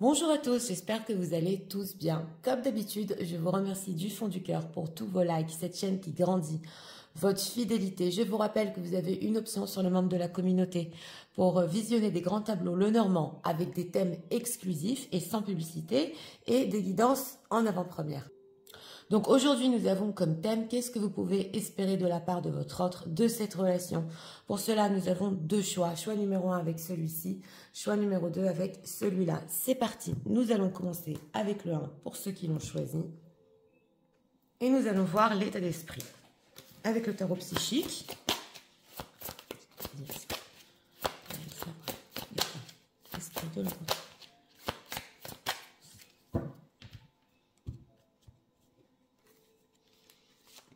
Bonjour à tous, j'espère que vous allez tous bien. Comme d'habitude, je vous remercie du fond du cœur pour tous vos likes, cette chaîne qui grandit, votre fidélité. Je vous rappelle que vous avez une option sur le membre de la communauté pour visionner des grands tableaux Lenormand avec des thèmes exclusifs et sans publicité et des guidances en avant-première. Donc aujourd'hui, nous avons comme thème, qu'est-ce que vous pouvez espérer de la part de votre autre, de cette relation. Pour cela, nous avons deux choix. Choix numéro 1 avec celui-ci, choix numéro 2 avec celui-là. C'est parti, nous allons commencer avec le 1 pour ceux qui l'ont choisi. Et nous allons voir l'état d'esprit avec le tarot psychique.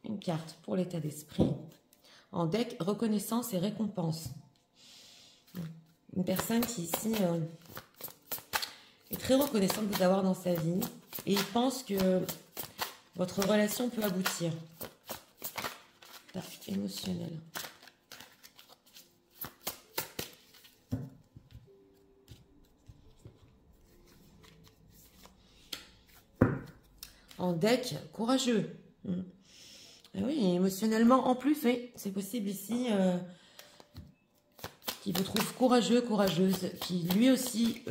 Une carte pour l'état d'esprit. En deck, reconnaissance et récompense. Une personne qui ici est très reconnaissante de vous avoir dans sa vie et il pense que votre relation peut aboutir. Émotionnel. En deck, courageux. Oui, émotionnellement en plus, oui, c'est possible ici qu'il vous trouve courageux, courageuse, qui lui aussi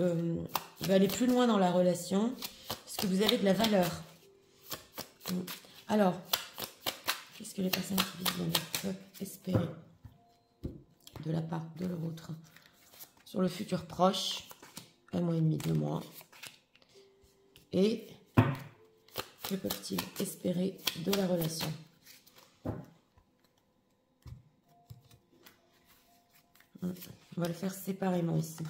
va aller plus loin dans la relation, parce que vous avez de la valeur. Alors, qu'est-ce que les personnes qui vivent peuvent espérer de la part de leur autre sur le futur proche, 1 mois et demi, 2 mois, et que peuvent-ils espérer de la relation? On va le faire séparément ici.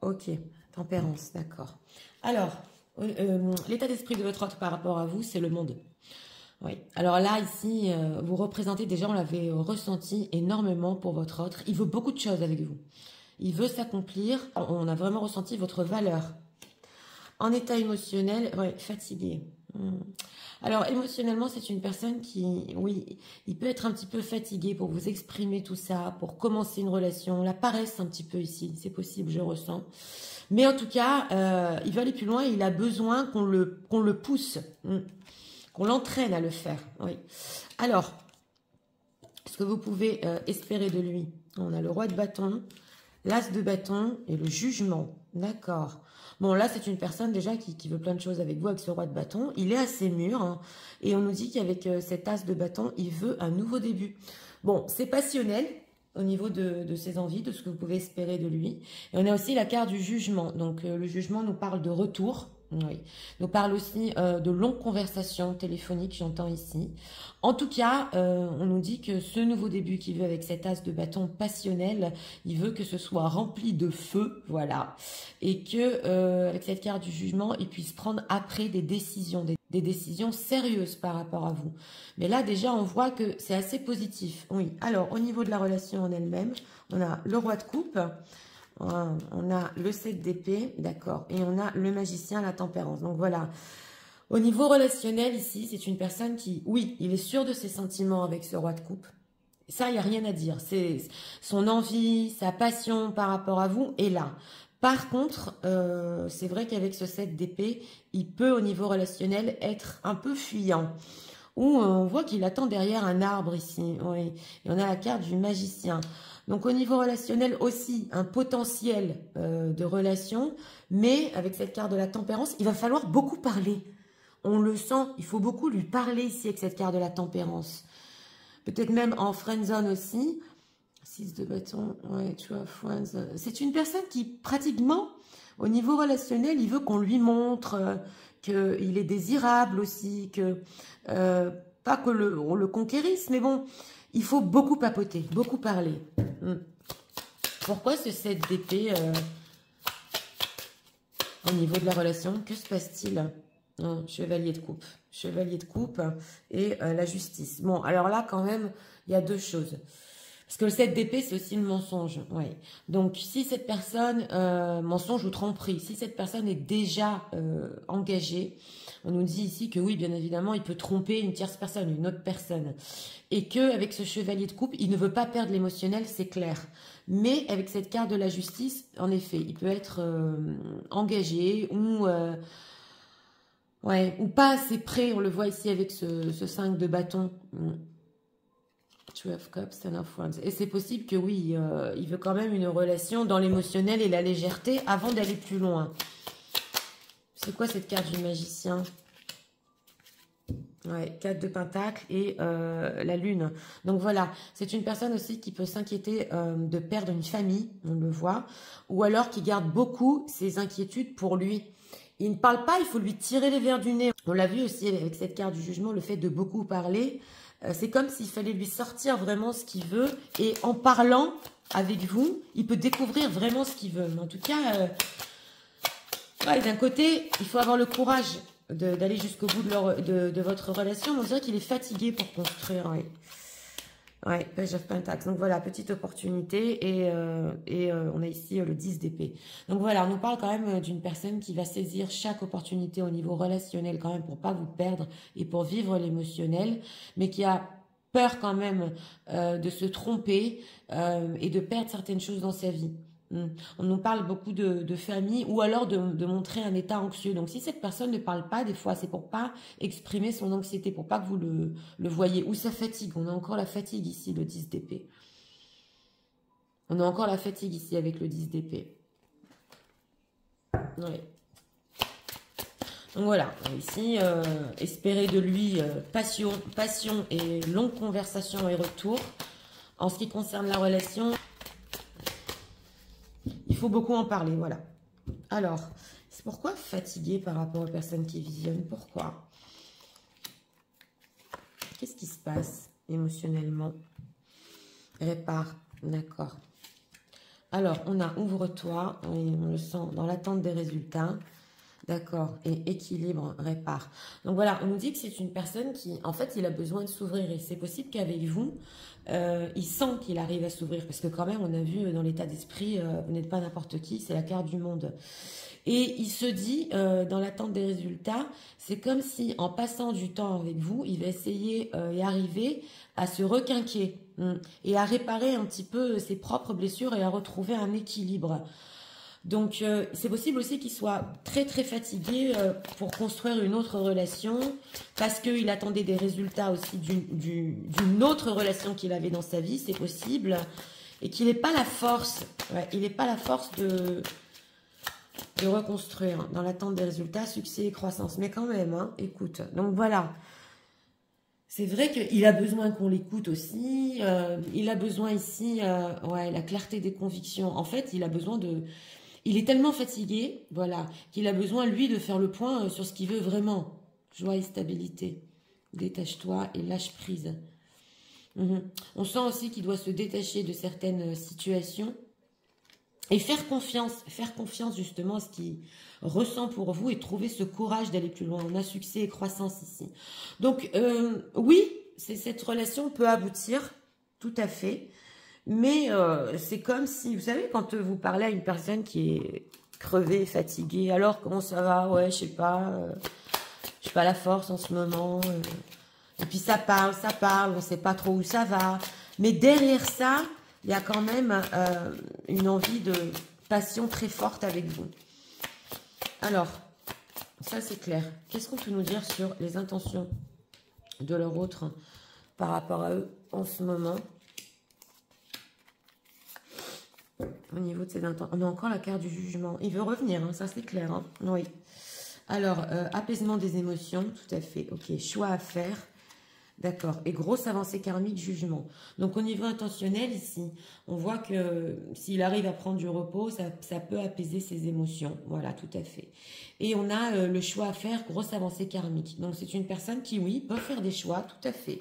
Ok, tempérance, d'accord. Alors, l'état d'esprit de votre autre par rapport à vous, c'est le monde. Oui. Alors là, ici, vous représentez déjà, on l'avait ressenti énormément pour votre autre. Il veut beaucoup de choses avec vous. Il veut s'accomplir. On a vraiment ressenti votre valeur. En état émotionnel, ouais, fatigué. Alors, émotionnellement, c'est une personne qui, oui, il peut être un petit peu fatigué pour vous exprimer tout ça, pour commencer une relation. La paresse un petit peu ici, c'est possible, je ressens. Mais en tout cas, il veut aller plus loin et il a besoin qu'on le pousse, qu'on l'entraîne à le faire. Oui. Alors, ce que vous pouvez espérer de lui, on a le roi de bâton, l'as de bâton et le jugement. D'accord. Bon, là, c'est une personne déjà qui veut plein de choses avec vous, avec ce roi de bâton. Il est assez mûr, hein, et on nous dit qu'avec cet as de bâton, il veut un nouveau début. Bon, c'est passionnel au niveau de ses envies, de ce que vous pouvez espérer de lui. Et on a aussi la carte du jugement. Donc, le jugement nous parle de retour. Oui. Nous parle aussi de longues conversations téléphoniques, j'entends ici. En tout cas, on nous dit que ce nouveau début qu'il veut avec cet as de bâton passionnel, il veut que ce soit rempli de feu, voilà. Et que avec cette carte du jugement, il puisse prendre après des décisions, des décisions sérieuses par rapport à vous. Mais là, déjà, on voit que c'est assez positif. Oui. Alors, au niveau de la relation en elle-même, on a le roi de coupe. On a le 7 d'épée, d'accord, et on a le magicien, la tempérance. Donc voilà, au niveau relationnel ici, c'est une personne qui, oui, il est sûr de ses sentiments avec ce roi de coupe. Ça, il n'y a rien à dire. C'est son envie, sa passion par rapport à vous est là. Par contre, c'est vrai qu'avec ce 7 d'épée, il peut au niveau relationnel être un peu fuyant. Où on voit qu'il attend derrière un arbre ici. Oui. Et on a la carte du magicien. Donc au niveau relationnel aussi, un potentiel de relation, mais avec cette carte de la tempérance, il va falloir beaucoup parler. On le sent, il faut beaucoup lui parler ici avec cette carte de la tempérance. Peut-être même en friendzone aussi. 6 de bâton, ouais, tu vois, friends. C'est une personne qui pratiquement, au niveau relationnel, il veut qu'on lui montre qu'il est désirable aussi, que pas que on le conquérisse, mais bon, il faut beaucoup papoter, beaucoup parler. Pourquoi ce 7 d'épée au niveau de la relation? Que se passe-t-il? Chevalier de coupe. Chevalier de coupe et la justice. Bon, alors là, quand même, il y a deux choses. Parce que le 7 d'épée, c'est aussi le mensonge. Ouais. Donc, si cette personne, mensonge ou tromperie, si cette personne est déjà engagée, on nous dit ici que oui, bien évidemment, il peut tromper une tierce personne, une autre personne. Et qu'avec ce chevalier de coupe, il ne veut pas perdre l'émotionnel, c'est clair. Mais avec cette carte de la justice, en effet, il peut être engagé ouais, ou pas assez près. On le voit ici avec ce 5 de bâton. Two of Cups, Ten of Wands. Et c'est possible que oui, il veut quand même une relation dans l'émotionnel et la légèreté avant d'aller plus loin. C'est quoi cette carte du magicien? Ouais, 4 de Pentacle et la Lune. Donc voilà, c'est une personne aussi qui peut s'inquiéter de perdre une famille, on le voit, ou alors qui garde beaucoup ses inquiétudes pour lui. Il ne parle pas, il faut lui tirer les verres du nez. On l'a vu aussi avec cette carte du jugement, le fait de beaucoup parler. C'est comme s'il fallait lui sortir vraiment ce qu'il veut. Et en parlant avec vous, il peut découvrir vraiment ce qu'il veut. Mais en tout cas, ouais, d'un côté, il faut avoir le courage d'aller jusqu'au bout de votre relation. On dirait qu'il est fatigué pour construire. Ouais. Ouais, Page of Pentacles. Donc voilà, petite opportunité. Et on a ici le 10 d'épée. Donc voilà, on nous parle quand même d'une personne qui va saisir chaque opportunité au niveau relationnel quand même pour pas vous perdre et pour vivre l'émotionnel. Mais qui a peur quand même de se tromper et de perdre certaines choses dans sa vie. On nous parle beaucoup de famille ou alors de montrer un état anxieux. Donc, si cette personne ne parle pas, des fois, c'est pour pas exprimer son anxiété, pour pas que vous le voyez. Ou sa fatigue. On a encore la fatigue ici, le 10 d'épée. On a encore la fatigue ici avec le 10 d'épée. Oui. Donc voilà, ici, espérer de lui passion et longue conversation et retour. En ce qui concerne la relation, il faut beaucoup en parler, voilà. Alors, c'est pourquoi fatigué par rapport aux personnes qui visionnent? Pourquoi? Qu'est-ce qui se passe émotionnellement? Répare, d'accord. Alors, on a ouvre-toi, on le sent dans l'attente des résultats. D'accord, et équilibre, répare. Donc voilà, on nous dit que c'est une personne qui, en fait, il a besoin de s'ouvrir. Et c'est possible qu'avec vous, il sent qu'il arrive à s'ouvrir. Parce que quand même, on a vu dans l'état d'esprit, vous n'êtes pas n'importe qui, c'est la carte du monde. Et il se dit, dans l'attente des résultats, c'est comme si, en passant du temps avec vous, il va essayer et arriver à se requinquer. Et à réparer un petit peu ses propres blessures et à retrouver un équilibre. Donc, c'est possible aussi qu'il soit très très fatigué pour construire une autre relation parce qu'il attendait des résultats aussi d'une autre relation qu'il avait dans sa vie, c'est possible. Et qu'il n'ait pas la force, il n'ait pas la force de reconstruire dans l'attente des résultats, succès et croissance. Mais quand même, hein, écoute. Donc voilà. C'est vrai qu'il a besoin qu'on l'écoute aussi. Il a besoin ici, la clarté des convictions. En fait, il a besoin de... Il est tellement fatigué, voilà, qu'il a besoin, lui, de faire le point sur ce qu'il veut vraiment. Joie et stabilité. Détache-toi et lâche prise. On sent aussi qu'il doit se détacher de certaines situations et faire confiance justement à ce qu'il ressent pour vous et trouver ce courage d'aller plus loin. On a succès et croissance ici. Donc, oui, cette relation peut aboutir, tout à fait. Mais c'est comme si, vous savez, quand vous parlez à une personne qui est crevée, fatiguée, alors comment ça va? Ouais, je sais pas la force en ce moment. Et puis ça parle, on ne sait pas trop où ça va. Mais derrière ça, il y a quand même une envie de passion très forte avec vous. Alors, ça c'est clair. Qu'est-ce qu'on peut nous dire sur les intentions de leur autre par rapport à eux en ce moment? Au niveau de ses intentions, on a encore la carte du jugement. Il veut revenir, hein, ça c'est clair. Hein. Oui. Alors, apaisement des émotions, tout à fait. Ok, choix à faire. D'accord. Et grosse avancée karmique, jugement. Donc, au niveau intentionnel, ici, on voit que s'il arrive à prendre du repos, ça peut apaiser ses émotions. Voilà, tout à fait. Et on a le choix à faire, grosse avancée karmique. Donc, c'est une personne qui, oui, peut faire des choix, tout à fait.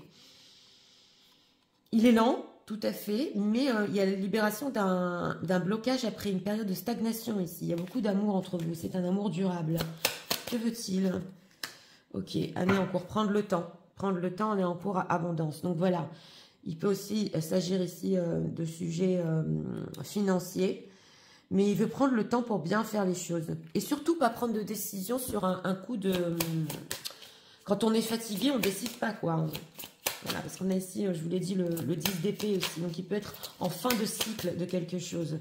Il est lent. Tout à fait, mais il y a la libération d'un blocage après une période de stagnation ici. Il y a beaucoup d'amour entre vous, c'est un amour durable. Que veut-il? Ok, année en cours, prendre le temps. Prendre le temps, année en cours, abondance. Donc voilà, il peut aussi s'agir ici de sujets financiers, mais il veut prendre le temps pour bien faire les choses. Et surtout, pas prendre de décision sur un coup de... Quand on est fatigué, on ne décide pas, quoi. Voilà, parce qu'on a ici, je vous l'ai dit, le 10 d'épée aussi. Donc, il peut être en fin de cycle de quelque chose.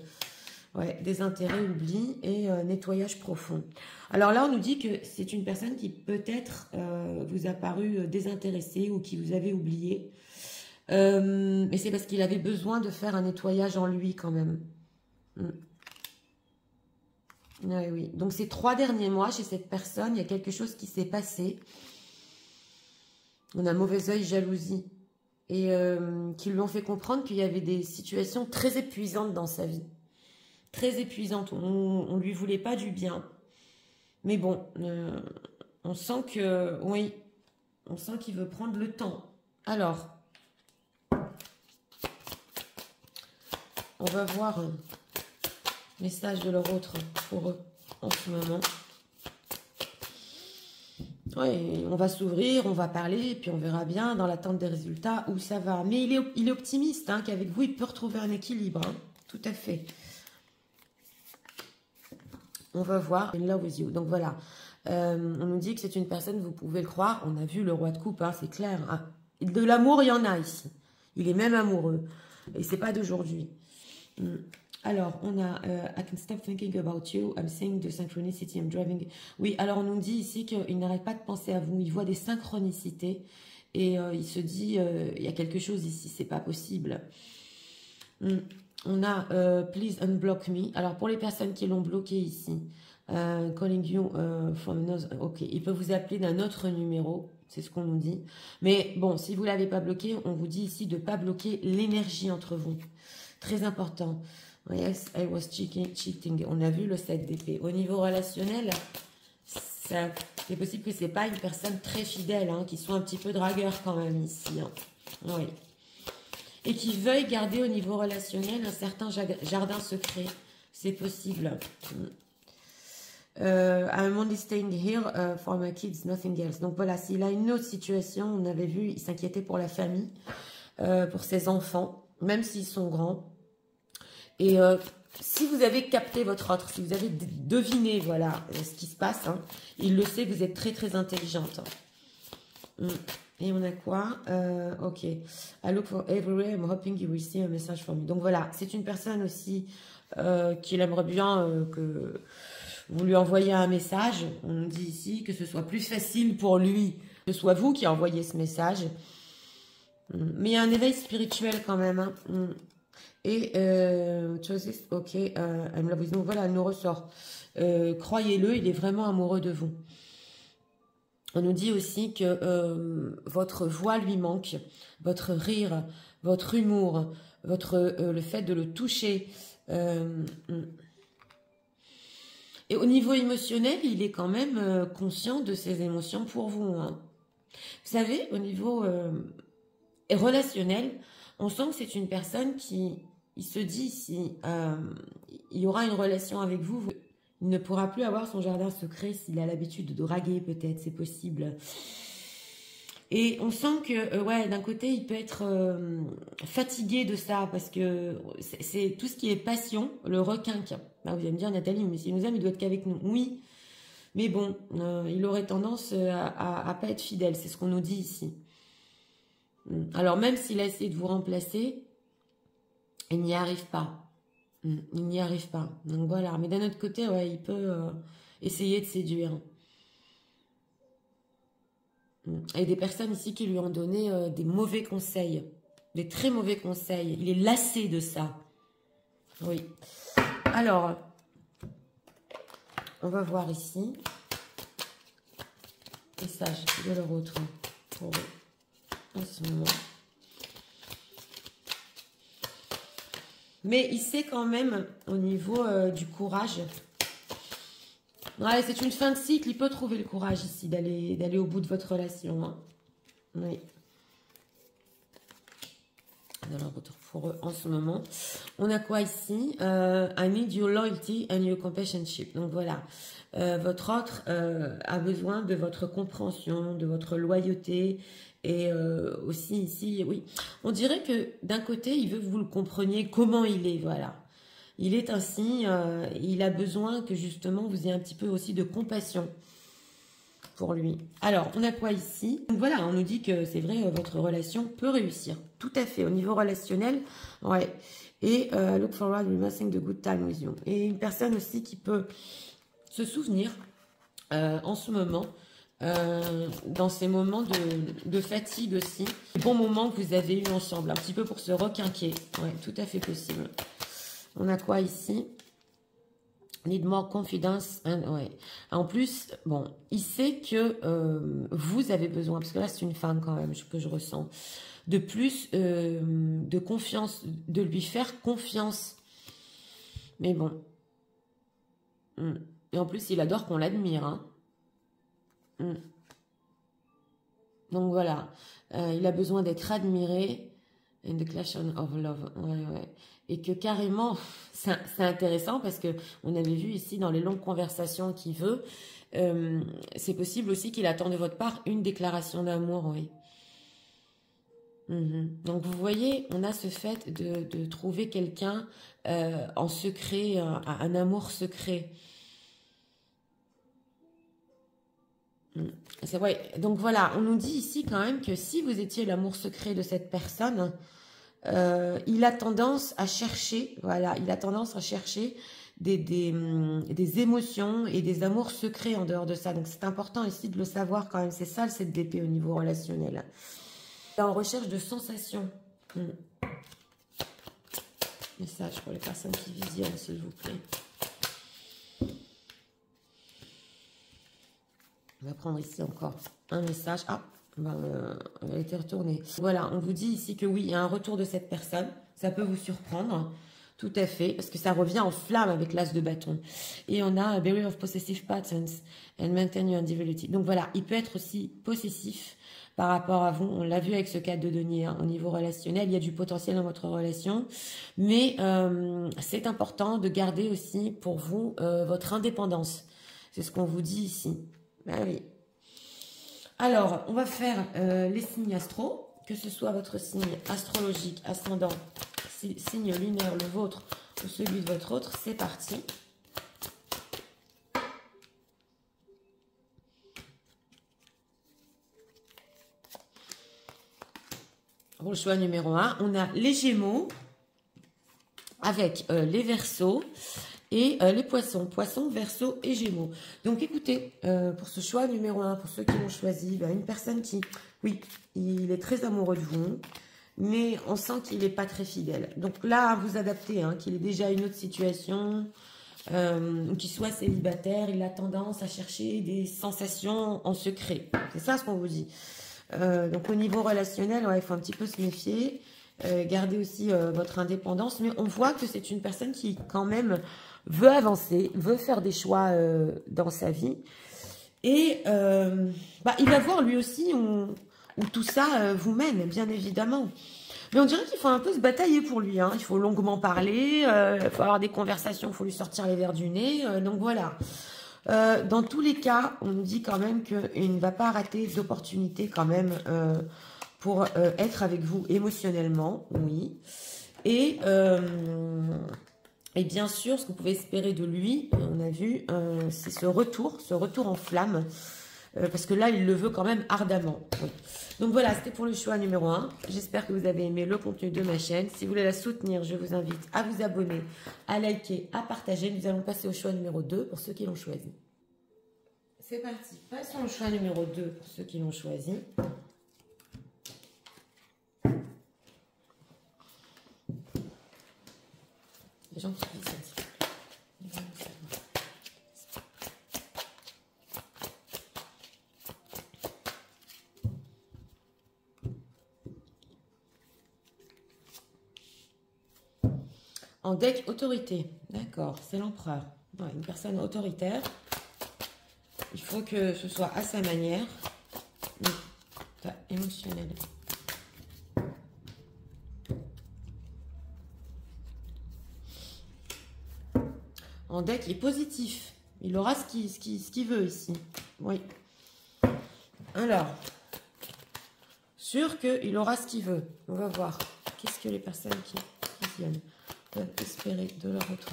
Ouais, désintérêt, oubli et nettoyage profond. Alors là, on nous dit que c'est une personne qui peut-être vous a paru désintéressée ou qui vous avait oublié. Mais c'est parce qu'il avait besoin de faire un nettoyage en lui quand même. Ouais, oui. Donc ces 3 derniers mois, chez cette personne, il y a quelque chose qui s'est passé. On a mauvais œil, jalousie. Et qui lui ont fait comprendre qu'il y avait des situations très épuisantes dans sa vie. Très épuisantes. On lui voulait pas du bien. Mais bon, on sent que... Oui, on sent qu'il veut prendre le temps. Alors, on va voir un message de leur autre pour eux en ce moment. Oui, on va s'ouvrir, on va parler, et puis on verra bien dans l'attente des résultats où ça va. Mais il est optimiste, hein, qu'avec vous, il peut retrouver un équilibre. Hein, tout à fait. On va voir. In love with you. Donc voilà. On nous dit que c'est une personne, vous pouvez le croire. On a vu le roi de coupe, hein, c'est clair. Hein. De l'amour, il y en a ici. Il est même amoureux. Et c'est pas d'aujourd'hui. Alors, on a I can stop thinking about you. I'm seeing the synchronicity. I'm driving. Oui, alors on nous dit ici qu'il n'arrête pas de penser à vous. Il voit des synchronicités et il se dit il y a quelque chose ici. C'est pas possible. On a please unblock me. Alors pour les personnes qui l'ont bloqué ici, calling you from another. Ok, il peut vous appeler d'un autre numéro. C'est ce qu'on nous dit. Mais bon, si vous ne l'avez pas bloqué, on vous dit ici de ne pas bloquer l'énergie entre vous. Très important. Yes, I was cheating. On a vu le 7 d'épée. Au niveau relationnel, c'est possible que ce n'est pas une personne très fidèle, hein, qui soit un petit peu dragueur quand même ici. Hein. Oui. Et qui veuille garder au niveau relationnel un certain jardin secret. C'est possible. I'm only staying here for my kids, nothing else. Donc voilà, s'il a une autre situation, on avait vu, il s'inquiétait pour la famille, pour ses enfants, même s'ils sont grands. Et si vous avez capté votre autre, si vous avez deviné, voilà, ce qui se passe, hein, il le sait, vous êtes très très intelligente. Et on a quoi? Ok. I look for everywhere, I'm hoping you will see a message from me. Donc voilà, c'est une personne aussi qu'il aimerait bien que vous lui envoyez un message. On dit ici que ce soit plus facile pour lui, que ce soit vous qui envoyez ce message. Mais il y a un éveil spirituel quand même. Hein. Et, ok, I'm love with you. Voilà, elle nous ressort. Croyez-le, il est vraiment amoureux de vous. On nous dit aussi que votre voix lui manque, votre rire, votre humour, le fait de le toucher. Et au niveau émotionnel, il est quand même conscient de ses émotions pour vous. Hein. Vous savez, au niveau relationnel, on sent que c'est une personne qui il se dit si il y aura une relation avec vous, il ne pourra plus avoir son jardin secret s'il a l'habitude de draguer, peut-être, c'est possible. Et on sent que, ouais, d'un côté, il peut être fatigué de ça, parce que c'est tout ce qui est passion, le requinque. Ben, vous allez me dire, Nathalie, mais s'il nous aime, il doit être qu'avec nous. Oui, mais bon, il aurait tendance à pas être fidèle, c'est ce qu'on nous dit ici. Alors, même s'il a essayé de vous remplacer, il n'y arrive pas. Il n'y arrive pas. Donc voilà. Mais d'un autre côté, ouais, il peut essayer de séduire. Et des personnes ici qui lui ont donné des mauvais conseils. Des très mauvais conseils. Il est lassé de ça. Oui. Alors, on va voir ici. Message de leur autre pour eux en ce moment. Mais il sait quand même, au niveau du courage, ouais, c'est une fin de cycle, il peut trouver le courage ici d'aller au bout de votre relation. Hein. Oui. Alors, pour eux, en ce moment, on a quoi ici? I need your loyalty and your companionship. Donc voilà, votre autre a besoin de votre compréhension, de votre loyauté. Et aussi ici, oui, on dirait que d'un côté, il veut que vous le compreniez comment il est, voilà. Il est ainsi, il a besoin que justement vous ayez un petit peu aussi de compassion. pour lui. Alors, on a quoi ici? Donc voilà, on nous dit que c'est vrai, votre relation peut réussir. Tout à fait, au niveau relationnel, ouais. Et look forward, remembering the good time with you. Et une personne aussi qui peut se souvenir en ce moment, dans ces moments de fatigue aussi, les bons moments que vous avez eu ensemble, un petit peu pour se requinquer. Ouais, tout à fait possible. On a quoi ici? Need more confidence. Ouais. En plus, bon, il sait que vous avez besoin, parce que là c'est une femme quand même que je ressens, de plus de confiance, de lui faire confiance. Mais bon. Et en plus, il adore qu'on l'admire. Hein. Donc voilà, il a besoin d'être admiré. In the declaration of love. Ouais, ouais. Et que carrément, c'est intéressant parce que on avait vu ici dans les longues conversations qu'il veut, c'est possible aussi qu'il attend de votre part une déclaration d'amour, oui. Donc vous voyez, on a ce fait de trouver quelqu'un en secret, un amour secret. C'est vrai. Donc voilà, on nous dit ici quand même que si vous étiez l'amour secret de cette personne, il a tendance à chercher, voilà, il a tendance à chercher des émotions et des amours secrets en dehors de ça. Donc c'est important ici de le savoir quand même. C'est ça le 7 d'épée au niveau relationnel. Il est en recherche de sensations. Message pour les personnes qui visionnent, s'il vous plaît. On va prendre ici encore un message. Ah, elle a été retournée. Voilà, on vous dit ici que oui, il y a un retour de cette personne. Ça peut vous surprendre. Tout à fait, parce que ça revient en flamme avec l'as de bâton. Et on a Beware of possessive patterns and maintain your individuality. Donc voilà, il peut être aussi possessif par rapport à vous. On l'a vu avec ce cas de denier, hein, au niveau relationnel. Il y a du potentiel dans votre relation. Mais c'est important de garder aussi pour vous votre indépendance. C'est ce qu'on vous dit ici. Ben oui. Alors, on va faire les signes astro, que ce soit votre signe astrologique, ascendant, signe lunaire, le vôtre ou celui de votre autre. C'est parti. Pour le choix numéro 1, on a les Gémeaux avec les Verseaux. Et les poissons, Verseau et Gémeaux. Donc écoutez, pour ce choix numéro 1, pour ceux qui l'ont choisi, une personne qui, oui, il est très amoureux de vous, mais on sent qu'il n'est pas très fidèle. Donc là, vous adaptez, hein, qu'il ait déjà une autre situation, qu'il soit célibataire, il a tendance à chercher des sensations en secret. C'est ça ce qu'on vous dit. Donc au niveau relationnel, ouais, il faut un petit peu se méfier. Gardez aussi votre indépendance, mais on voit que c'est une personne qui quand même veut avancer, veut faire des choix dans sa vie, et il va voir lui aussi où tout ça vous mène, bien évidemment. Mais on dirait qu'il faut un peu se batailler pour lui, hein. Il faut longuement parler, il faut avoir des conversations, il faut lui sortir les verres du nez, donc voilà. Dans tous les cas, on nous dit quand même qu'il ne va pas rater d'opportunités quand même pour être avec vous émotionnellement, oui. Et bien sûr, ce que vous pouvez espérer de lui, on a vu, c'est ce retour en flamme, parce que là, il le veut quand même ardemment. Oui. Donc voilà, c'était pour le choix numéro 1. J'espère que vous avez aimé le contenu de ma chaîne. Si vous voulez la soutenir, je vous invite à vous abonner, à liker, à partager. Nous allons passer au choix numéro 2 pour ceux qui l'ont choisi. C'est parti. Passons au choix numéro 2 pour ceux qui l'ont choisi. Les gens qui disent en deck autorité. D'accord, c'est l'empereur. Ouais, une personne autoritaire. Il faut que ce soit à sa manière. Émotionnel. En deck, il est positif. Il aura ce qu'il veut ici. Oui. Alors, sûr qu'il aura ce qu'il veut. On va voir. Qu'est-ce que les personnes qui viennent peuvent espérer de leur retour.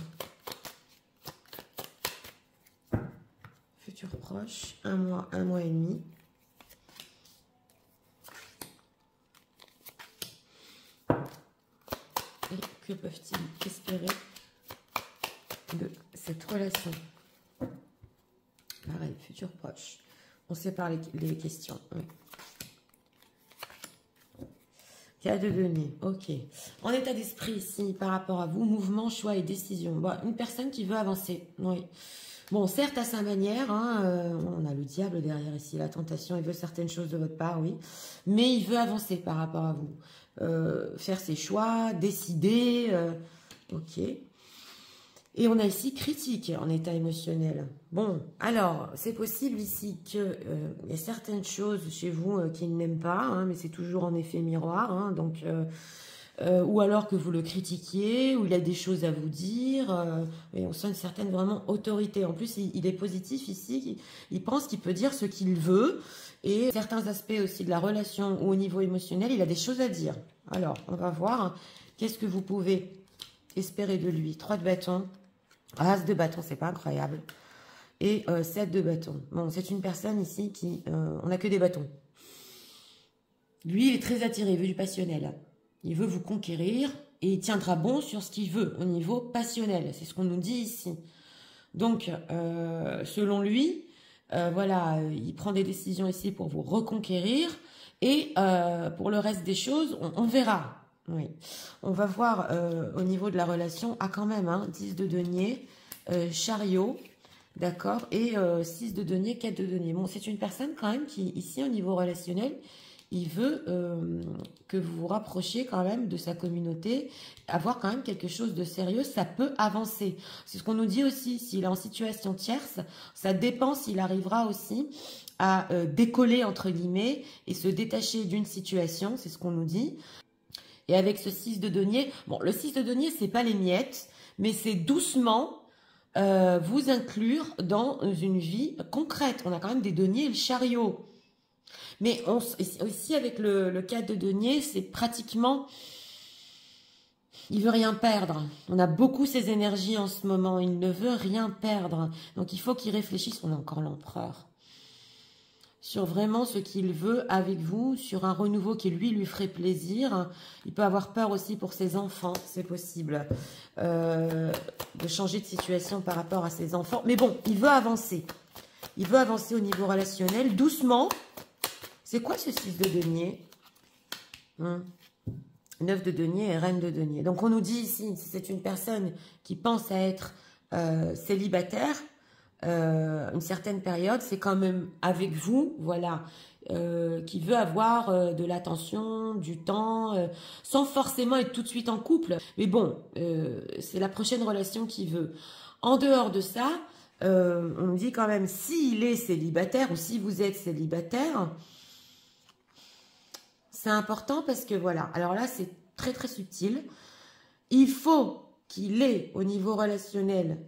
futur proche, un mois et demi. Et que peuvent-ils espérer de cette relation? Pareil, futur proche. On sépare les questions. Oui. Cas de denier, ok. En état d'esprit ici, par rapport à vous, mouvement, choix et décision. Bon, une personne qui veut avancer, oui. Bon, certes à sa manière, hein, on a le diable derrière ici, la tentation, il veut certaines choses de votre part, oui. Mais il veut avancer par rapport à vous. Faire ses choix, décider, ok. Et on a ici critique en état émotionnel. Bon, alors, c'est possible ici qu'il y a certaines choses chez vous qu'il n'aime pas, hein, mais c'est toujours en effet miroir, hein, donc, ou alors que vous le critiquiez, ou il a des choses à vous dire, et on sent une certaine vraiment autorité. En plus, il est positif ici, il pense qu'il peut dire ce qu'il veut, et certains aspects aussi de la relation ou au niveau émotionnel, il a des choses à dire. Alors, on va voir, hein, qu'est-ce que vous pouvez espérer de lui. 3 de bâton. As de bâton, c'est pas incroyable. Et 7 de bâton. Bon, c'est une personne ici qui... on n'a que des bâtons. Lui, il est très attiré, il veut du passionnel. Il veut vous conquérir et il tiendra bon sur ce qu'il veut au niveau passionnel. C'est ce qu'on nous dit ici. Donc, selon lui, voilà, il prend des décisions ici pour vous reconquérir. Et pour le reste des choses, on verra. Oui, on va voir au niveau de la relation, quand même, hein, 10 de denier, chariot, d'accord, et 6 de denier, 4 de denier. Bon, c'est une personne quand même qui, ici, au niveau relationnel, il veut que vous vous rapprochiez quand même de sa communauté, avoir quand même quelque chose de sérieux, ça peut avancer. C'est ce qu'on nous dit aussi, s'il est en situation tierce, ça dépend s'il arrivera aussi à décoller, entre guillemets, et se détacher d'une situation, c'est ce qu'on nous dit. Et avec ce 6 de denier, bon, le 6 de denier, c'est pas les miettes, mais c'est doucement vous inclure dans une vie concrète. On a quand même des deniers et le chariot. Mais aussi avec le 4 de denier, c'est pratiquement... Il veut rien perdre. On a beaucoup ces énergies en ce moment. Il ne veut rien perdre. Donc il faut qu'il réfléchisse. On a encore l'empereur. Sur vraiment ce qu'il veut avec vous, sur un renouveau qui lui ferait plaisir. Il peut avoir peur aussi pour ses enfants, c'est possible, de changer de situation par rapport à ses enfants. Mais bon, il veut avancer. Il veut avancer au niveau relationnel, doucement. C'est quoi ce 6 de denier, 9 de denier et reine de denier. Donc on nous dit ici, si c'est une personne qui pense à être célibataire, une certaine période, c'est quand même avec vous, voilà, qui veut avoir de l'attention, du temps, sans forcément être tout de suite en couple. Mais bon, c'est la prochaine relation qu'il veut. En dehors de ça, on nous dit quand même, s'il est célibataire ou si vous êtes célibataire, c'est important parce que voilà, alors là, c'est très très subtil. Il faut qu'il ait au niveau relationnel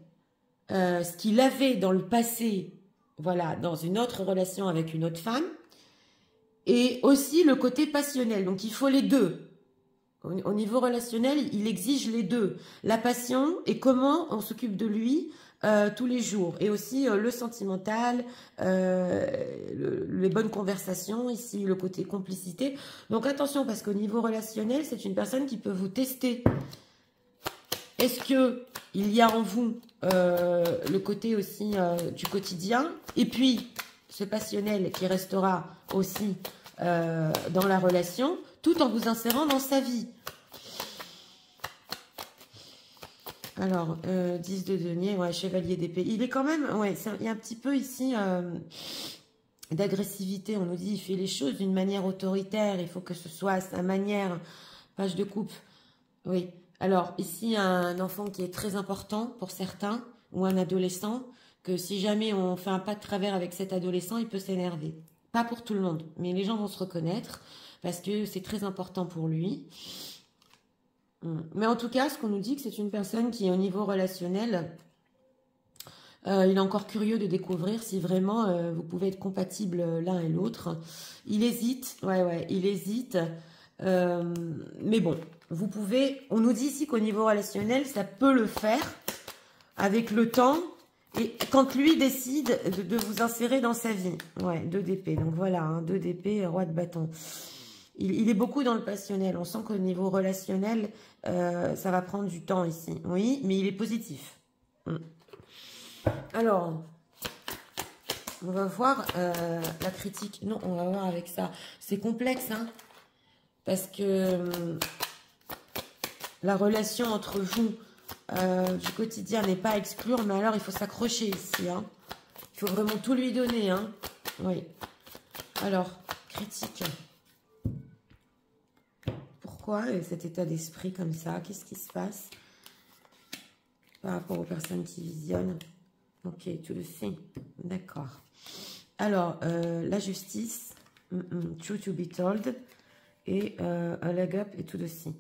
ce qu'il avait dans le passé, voilà, dans une autre relation avec une autre femme, et aussi le côté passionnel. Donc, il faut les deux. Au niveau relationnel, il exige les deux. La passion et comment on s'occupe de lui tous les jours. Et aussi le sentimental, les bonnes conversations, ici, le côté complicité. Donc, attention, parce qu'au niveau relationnel, c'est une personne qui peut vous tester. Est-ce que il y a en vous le côté aussi du quotidien et puis ce passionnel qui restera aussi dans la relation tout en vous insérant dans sa vie. Alors, 10 de denier, ouais, chevalier d'épée. Il est quand même, ouais, il y a un petit peu ici d'agressivité. On nous dit il fait les choses d'une manière autoritaire. Il faut que ce soit à sa manière. Page de coupe. Oui. Alors, ici, un enfant qui est très important pour certains, ou un adolescent, que si jamais on fait un pas de travers avec cet adolescent, il peut s'énerver. Pas pour tout le monde, mais les gens vont se reconnaître, parce que c'est très important pour lui. Mais en tout cas, ce qu'on nous dit, que c'est une personne qui, au niveau relationnel, il est encore curieux de découvrir si vraiment vous pouvez être compatibles l'un et l'autre. Il hésite, ouais, il hésite. Mais bon, vous pouvez, on nous dit ici qu'au niveau relationnel, ça peut le faire avec le temps Et quand lui décide de vous insérer dans sa vie. Ouais, 2 d'épée. Donc voilà, hein, 2 d'épée, roi de bâton. Il est beaucoup dans le passionnel. On sent qu'au niveau relationnel, ça va prendre du temps ici. Oui, mais il est positif. Alors, on va voir la critique. Non, on va voir avec ça. C'est complexe, hein, parce que la relation entre vous du quotidien n'est pas à exclure, mais alors il faut s'accrocher ici. Hein. Il faut vraiment tout lui donner. Hein. Oui. Alors, critique. Pourquoi cet état d'esprit comme ça? Qu'est-ce qui se passe par rapport aux personnes qui visionnent? Ok, tu le sais. D'accord. Alors, la justice, true to be told, et a leg up et tout de suite.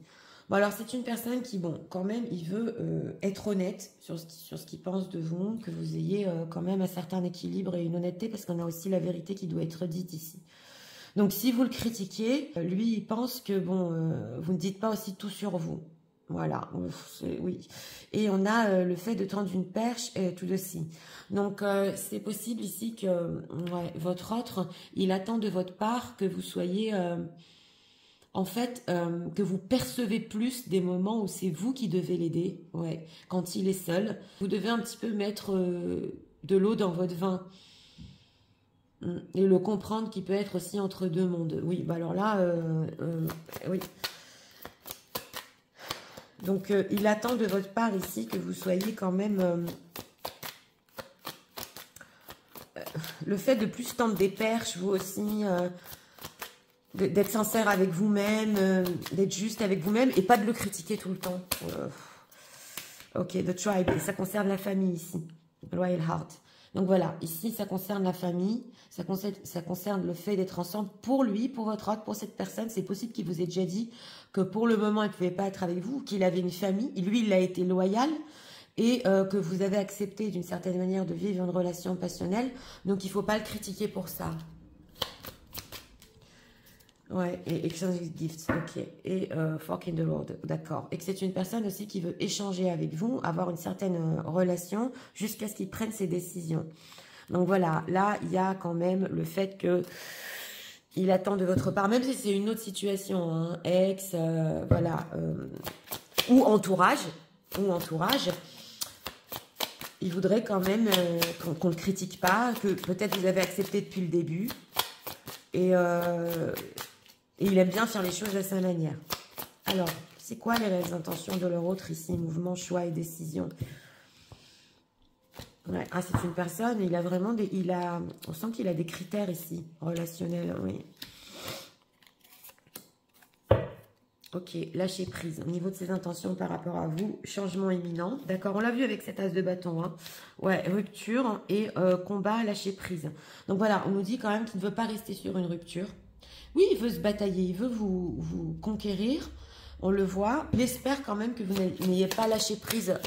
Bon, alors, c'est une personne qui, bon, quand même, il veut être honnête sur ce qu'il pense de vous, que vous ayez quand même un certain équilibre et une honnêteté, parce qu'on a aussi la vérité qui doit être dite ici. Donc, si vous le critiquez, lui, il pense que, bon, vous ne dites pas aussi tout sur vous. Voilà, oui. Et on a le fait de tendre une perche et tout de suite. Donc, c'est possible ici que ouais, votre autre, il attend de votre part que vous soyez... en fait, que vous percevez plus des moments où c'est vous qui devez l'aider, ouais, quand il est seul. Vous devez un petit peu mettre de l'eau dans votre vin et le comprendre qu'il peut être aussi entre deux mondes. Oui, bah alors là, oui. Donc, il attend de votre part ici que vous soyez quand même... le fait de plus tendre des perches, vous aussi... d'être sincère avec vous-même, d'être juste avec vous-même et pas de le critiquer tout le temps. Ok, the tribe, et ça concerne la famille ici, Royal Heart. Donc voilà, ici ça concerne la famille, ça concerne le fait d'être ensemble pour lui, pour votre autre, pour cette personne. C'est possible qu'il vous ait déjà dit que pour le moment il ne pouvait pas être avec vous, qu'il avait une famille, lui il a été loyal et que vous avez accepté d'une certaine manière de vivre une relation passionnelle. Donc il ne faut pas le critiquer pour ça. Ouais, et exchange gifts, ok. Et fork in the road, d'accord. Et que c'est une personne aussi qui veut échanger avec vous, avoir une certaine relation jusqu'à ce qu'il prenne ses décisions. Donc voilà, là, il y a quand même le fait que il attend de votre part, même si c'est une autre situation, hein, ex, voilà, ou entourage, il voudrait quand même qu'on ne le critique pas, que peut-être vous avez accepté depuis le début, et il aime bien faire les choses à sa manière. Alors, c'est quoi les réelles intentions de leur autre ici? Mouvement, choix et décision. Ouais. Ah, c'est une personne, il a vraiment des... on sent qu'il a des critères ici, relationnels, oui. Ok, lâcher prise. Au niveau de ses intentions par rapport à vous, changement imminent. D'accord, on l'a vu avec cet as de bâton. Hein. Ouais, rupture et combat, lâcher prise. Donc voilà, on nous dit quand même qu'il ne veut pas rester sur une rupture. Oui, il veut se batailler, il veut vous conquérir, on le voit. Il espère quand même que vous n'ayez pas lâché prise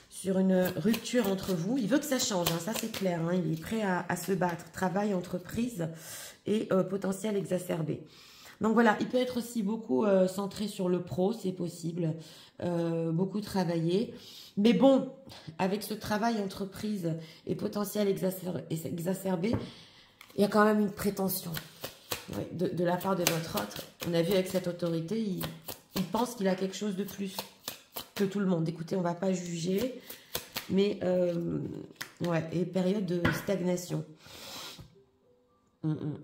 sur une rupture entre vous. Il veut que ça change, hein, ça c'est clair. Hein, il est prêt à se battre. Travail, entreprise et potentiel exacerbé. Donc voilà, il peut être aussi beaucoup centré sur le pro, c'est possible. Beaucoup travailler. Mais bon, avec ce travail, entreprise et potentiel exacerbé, il y a quand même une prétention. Oui, de la part de votre autre. On a vu avec cette autorité, il pense qu'il a quelque chose de plus que tout le monde. Écoutez, on ne va pas juger, mais ouais, et période de stagnation.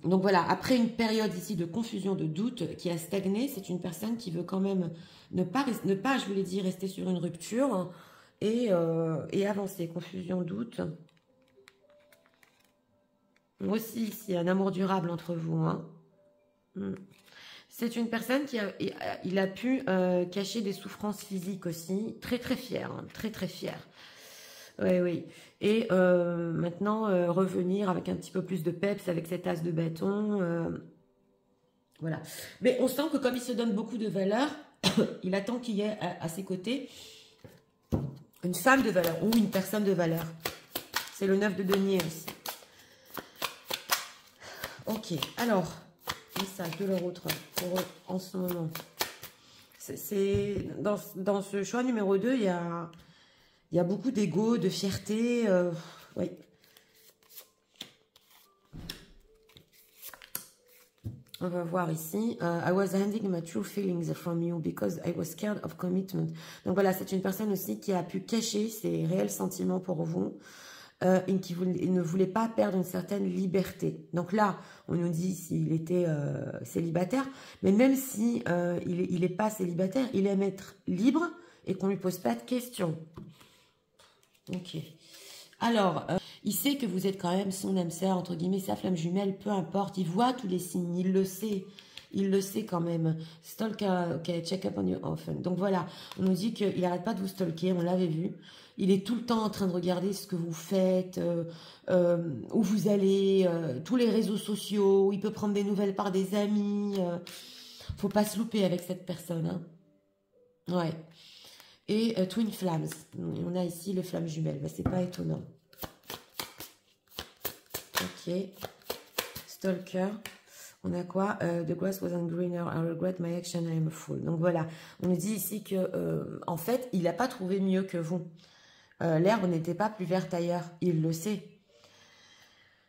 Donc voilà, après une période ici de confusion, de doute qui a stagné, c'est une personne qui veut quand même ne pas, je vous l'ai dit, rester sur une rupture et avancer. Confusion, doute. Aussi, ici, un amour durable entre vous. Hein. C'est une personne qui a pu cacher des souffrances physiques aussi. Très, très fière. Hein, très, très fière. Oui, oui. Et maintenant, revenir avec un petit peu plus de peps avec cet as de bâton. Voilà. Mais on sent que comme il se donne beaucoup de valeur, il attend qu'il y ait à ses côtés une femme de valeur ou une personne de valeur. C'est le 9 de denier aussi. Ok, alors, message de leur autre pour eux en ce moment. Dans ce choix numéro 2, il y a beaucoup d'ego, de fierté. Oui. On va voir ici. I was hiding my true feelings from you because I was scared of commitment. Donc voilà, c'est une personne aussi qui a pu cacher ses réels sentiments pour vous et qui ne voulait pas perdre une certaine liberté. Donc là, on nous dit s'il était célibataire, mais même si il est pas célibataire, il aime être libre et qu'on lui pose pas de questions. Ok. Alors, il sait que vous êtes quand même son âme sœur, entre guillemets, sa flamme jumelle, peu importe. Il voit tous les signes, il le sait. Il le sait quand même. Stalker, ok, check up on you often. Donc voilà, on nous dit qu'il n'arrête pas de vous stalker, on l'avait vu. Il est tout le temps en train de regarder ce que vous faites, où vous allez, tous les réseaux sociaux. Il peut prendre des nouvelles par des amis. Faut pas se louper avec cette personne. Hein. Ouais. Et Twin Flames. On a ici les flammes jumelles. Ben, c'est pas étonnant. Ok. Stalker. On a quoi? The grass wasn't greener. I regret my action. I am a fool. Donc voilà. On nous dit ici que, en fait, il n'a pas trouvé mieux que vous. L'herbe n'était pas plus verte ailleurs. Il le sait.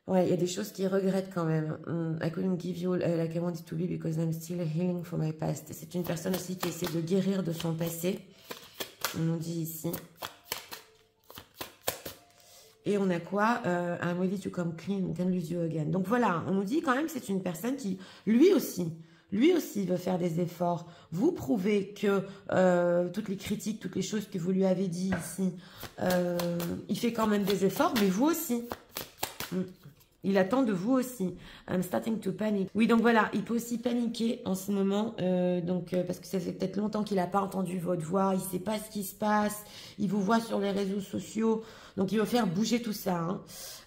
Ouais, il y a des choses qu'il regrette quand même. I couldn't give you like I wanted to be because I'm still healing from my past. C'est une personne aussi qui essaie de guérir de son passé. On nous dit ici. Et on a quoi? I'm ready to come clean, can lose you again. Donc voilà, on nous dit quand même que c'est une personne qui, lui aussi veut faire des efforts. Vous prouvez que toutes les critiques, toutes les choses que vous lui avez dit ici, il fait quand même des efforts, mais vous aussi. Il attend de vous aussi. I'm starting to panic. Oui, donc voilà, il peut aussi paniquer en ce moment. Parce que ça fait peut-être longtemps qu'il n'a pas entendu votre voix. Il ne sait pas ce qui se passe. Il vous voit sur les réseaux sociaux. Donc, il veut faire bouger tout ça. Hein.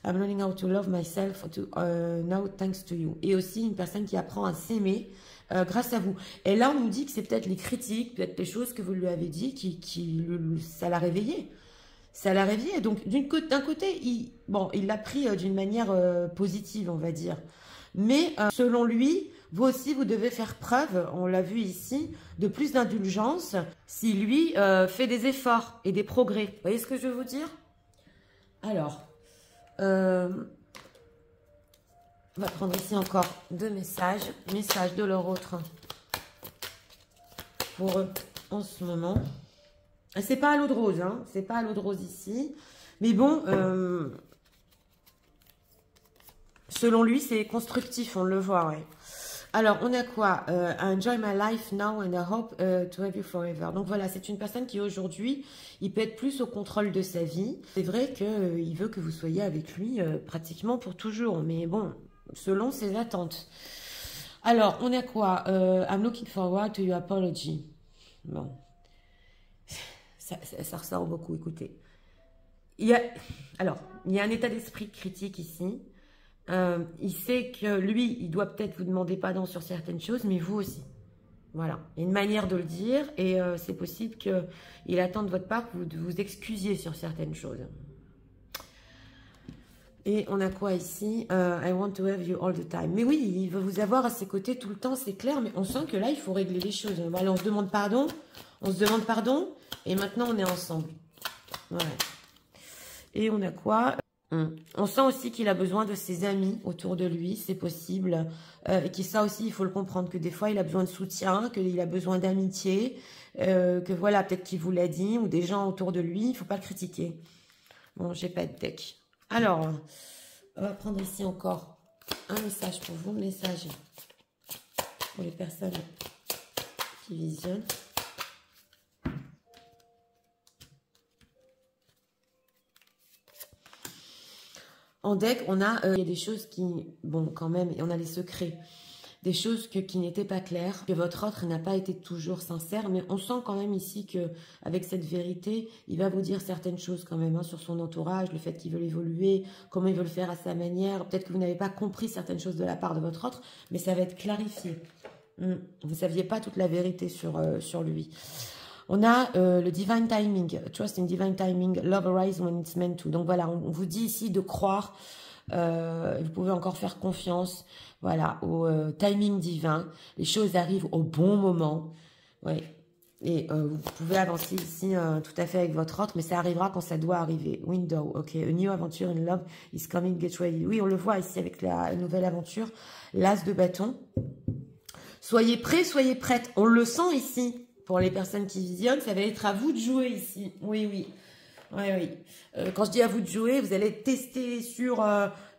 I'm learning how to love myself now thanks to you. Et aussi une personne qui apprend à s'aimer grâce à vous. Et là, on nous dit que c'est peut-être les critiques, peut-être les choses que vous lui avez dit ça l'a réveillé. Ça l'a réveillé. Donc, d'un côté, il l'a pris d'une manière positive, on va dire. Mais selon lui, vous aussi, vous devez faire preuve, on l'a vu ici, de plus d'indulgence si lui fait des efforts et des progrès. Vous voyez ce que je veux vous dire? Alors, on va prendre ici encore deux messages. Messages de leur autre pour eux en ce moment. C'est pas à l'eau de rose, hein. C'est pas à l'eau de rose ici. Mais bon, selon lui, c'est constructif, on le voit, ouais. Alors, on a quoi? I enjoy my life now and I hope to have you forever. Donc voilà, c'est une personne qui aujourd'hui, il peut être plus au contrôle de sa vie. C'est vrai qu'il veut que vous soyez avec lui pratiquement pour toujours. Mais bon, selon ses attentes. Alors, on a quoi? I'm looking forward to your apology. Bon. Ça ressort beaucoup, écoutez. Il y a un état d'esprit critique ici. Il sait que lui, il doit peut-être vous demander pardon sur certaines choses, mais vous aussi. Voilà. Il y a une manière de le dire et c'est possible qu'il attend de votre part que vous vous excusiez sur certaines choses. Et on a quoi ici? I want to have you all the time. Mais oui, il veut vous avoir à ses côtés tout le temps, c'est clair, mais on sent que là, il faut régler les choses. Voilà, on se demande pardon, et maintenant, on est ensemble. Voilà. Et on a quoi? On sent aussi qu'il a besoin de ses amis autour de lui, c'est possible. Et que ça aussi, il faut le comprendre, que des fois, il a besoin de soutien, qu'il a besoin d'amitié, que voilà, peut-être qu'il vous l'a dit, ou des gens autour de lui, il ne faut pas le critiquer. Bon, j'ai pas de deck. Alors, on va prendre ici encore un message pour vous, message pour les personnes qui visionnent. En deck, on a il y a des choses qui, bon, quand même, on a les secrets. Des choses qui n'étaient pas claires, que votre autre n'a pas été toujours sincère, mais on sent quand même ici que avec cette vérité, il va vous dire certaines choses quand même hein, sur son entourage, le fait qu'il veut évoluer, comment il veut le faire à sa manière. Peut-être que vous n'avez pas compris certaines choses de la part de votre autre, mais ça va être clarifié. Vous ne saviez pas toute la vérité sur lui. On a le divine timing, trust in divine timing, love arrives when it's meant to. Donc voilà, on vous dit ici de croire. Vous pouvez encore faire confiance, voilà, au timing divin. Les choses arrivent au bon moment. Ouais. Et vous pouvez avancer ici tout à fait avec votre autre, mais ça arrivera quand ça doit arriver. Window, ok. A new adventure in love is coming, get ready. Oui, on le voit ici avec la nouvelle aventure. L'as de bâton. Soyez prêts, soyez prêtes. On le sent ici. Pour les personnes qui visionnent, ça va être à vous de jouer ici. Oui, oui. Oui, oui. Quand je dis à vous de jouer, vous allez tester sur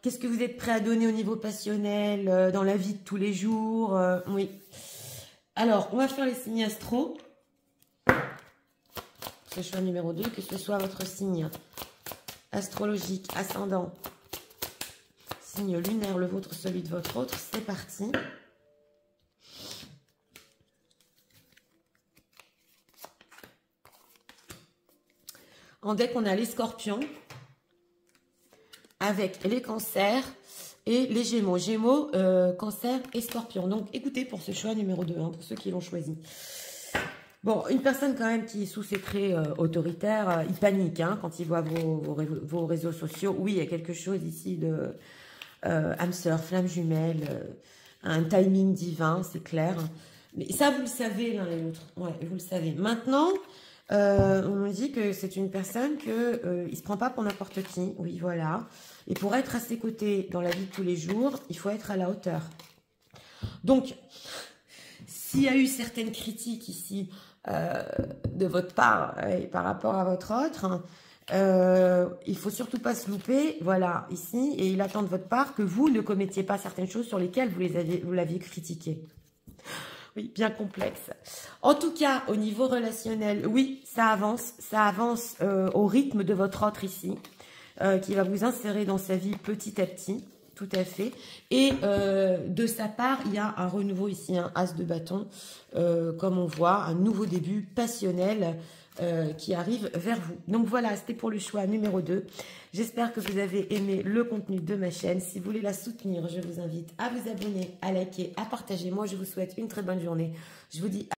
qu'est-ce que vous êtes prêt à donner au niveau passionnel, dans la vie de tous les jours. Oui. Alors, on va faire les signes astro. Ce choix numéro 2, que ce soit votre signe astrologique, ascendant, signe lunaire, le vôtre, celui de votre autre. C'est parti. En deck, on a les scorpions avec les cancers et les gémeaux. Gémeaux, cancer et scorpion. Donc, écoutez pour ce choix numéro 2, hein, pour ceux qui l'ont choisi. Bon, une personne quand même qui est sous ses traits autoritaires, il panique hein, quand il voit vos réseaux sociaux. Oui, il y a quelque chose ici de âme sœur, flamme jumelle, un timing divin, c'est clair. Mais ça, vous le savez l'un et l'autre. Ouais, vous le savez. Maintenant, on me dit que c'est une personne que il se prend pas pour n'importe qui. Oui, voilà. Et pour être à ses côtés dans la vie de tous les jours, il faut être à la hauteur. Donc, s'il y a eu certaines critiques ici de votre part par rapport à votre autre, il faut surtout pas se louper, voilà, ici, et il attend de votre part que vous ne commettiez pas certaines choses sur lesquelles vous l'aviez critiqué. Oui, bien complexe. En tout cas, au niveau relationnel, oui, ça avance au rythme de votre autre ici, qui va vous insérer dans sa vie petit à petit. Tout à fait. Et de sa part, il y a un renouveau ici, un as de bâton, comme on voit, un nouveau début passionnel qui arrive vers vous. Donc voilà, c'était pour le choix numéro 2. J'espère que vous avez aimé le contenu de ma chaîne. Si vous voulez la soutenir, je vous invite à vous abonner, à liker, à partager. Moi, je vous souhaite une très bonne journée. Je vous dis